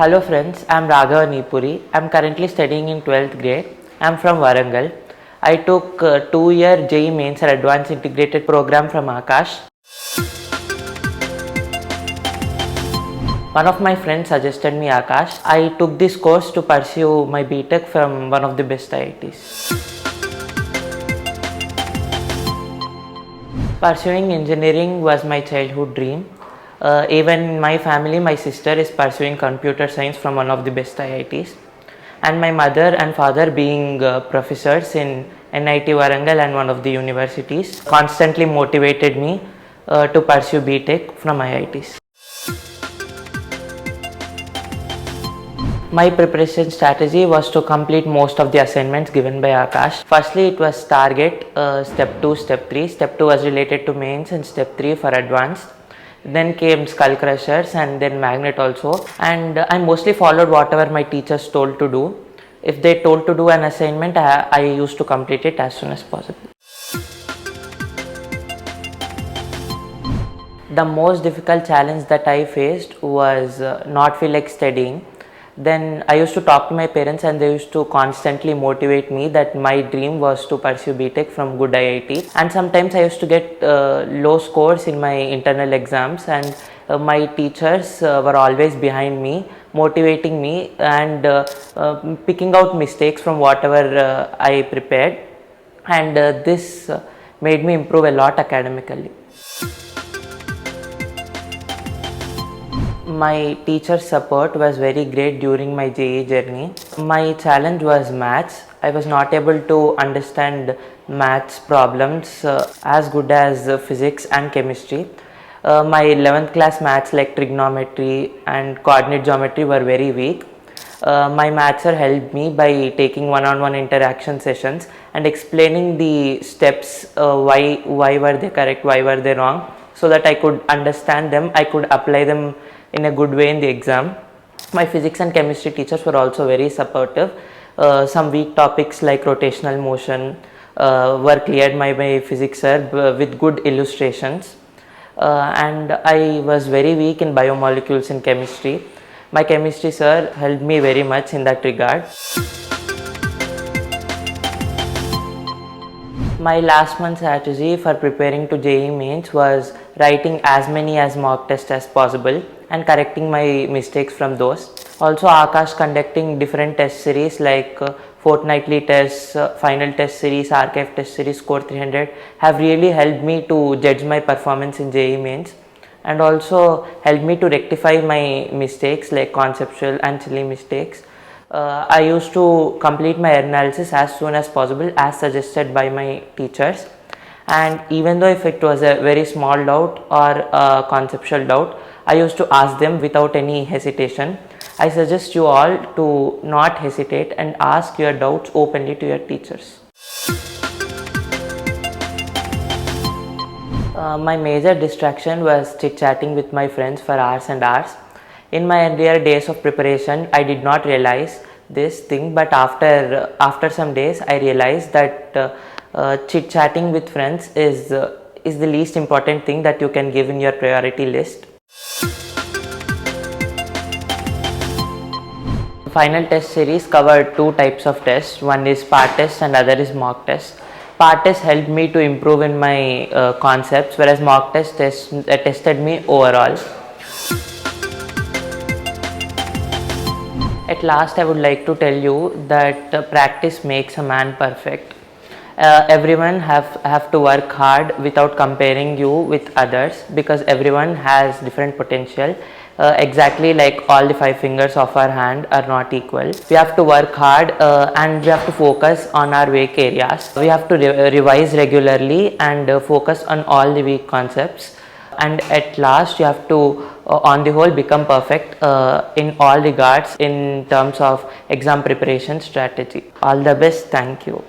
Hello friends, I am Raghavan Epuri. I am currently studying in 12th grade. I am from Warangal. I took 2-year JEE Mains or Advanced Integrated Program from Aakash. One of my friends suggested me Aakash. I took this course to pursue my BTech from one of the best IITs. Pursuing engineering was my childhood dream. Even in my family, my sister is pursuing computer science from one of the best IITs. And my mother and father being professors in NIT Warangal and one of the universities constantly motivated me to pursue BTech from IITs. My preparation strategy was to complete most of the assignments given by Aakash. Firstly, it was target, step 2, step 3. Step 2 was related to mains and step 3 for advanced. Then came skull crushers and then magnet also, and I mostly followed whatever my teachers told to do. If they told to do an assignment, I used to complete it as soon as possible. The most difficult challenge that I faced was not feel like studying. Then I used to talk to my parents and they used to constantly motivate me that my dream was to pursue BTech from good IIT, and sometimes I used to get low scores in my internal exams, and my teachers were always behind me, motivating me and picking out mistakes from whatever I prepared, and this made me improve a lot academically. My teacher's support was very great during my JEE journey. My challenge was maths. I was not able to understand maths problems as good as physics and chemistry. My 11th class maths like trigonometry and coordinate geometry were very weak. My maths sir helped me by taking one-on-one interaction sessions and explaining the steps, why were they correct, why were they wrong, so that I could understand them, I could apply them in a good way in the exam. My physics and chemistry teachers were also very supportive. Some weak topics like rotational motion were cleared by my physics sir with good illustrations. And I was very weak in biomolecules in chemistry. My chemistry sir helped me very much in that regard. My last month's strategy for preparing to JEE Mains was writing as many as mock tests as possible and correcting my mistakes from those. Also, Aakash conducting different test series like fortnightly tests, final test series, archive test series, score 300 have really helped me to judge my performance in JEE Mains, and also helped me to rectify my mistakes like conceptual and silly mistakes. I used to complete my analysis as soon as possible as suggested by my teachers, and even though if it was a very small doubt or a conceptual doubt, I used to ask them without any hesitation. I suggest you all to not hesitate and ask your doubts openly to your teachers. My major distraction was chit-chatting with my friends for hours and hours. In my earlier days of preparation, I did not realize this thing, but after some days, I realized that chit-chatting with friends is the least important thing that you can give in your priority list. Final test series covered two types of tests. One is part test and other is mock test. Part test helped me to improve in my concepts, whereas mock test tested me overall. At last, I would like to tell you that practice makes a man perfect. Everyone have to work hard without comparing you with others, because everyone has different potential. Exactly like all the 5 fingers of our hand are not equal. We have to work hard and we have to focus on our weak areas. We have to revise regularly and focus on all the weak concepts. And at last, you have to on the whole become perfect in all regards in terms of exam preparation strategy. All the best. Thank you.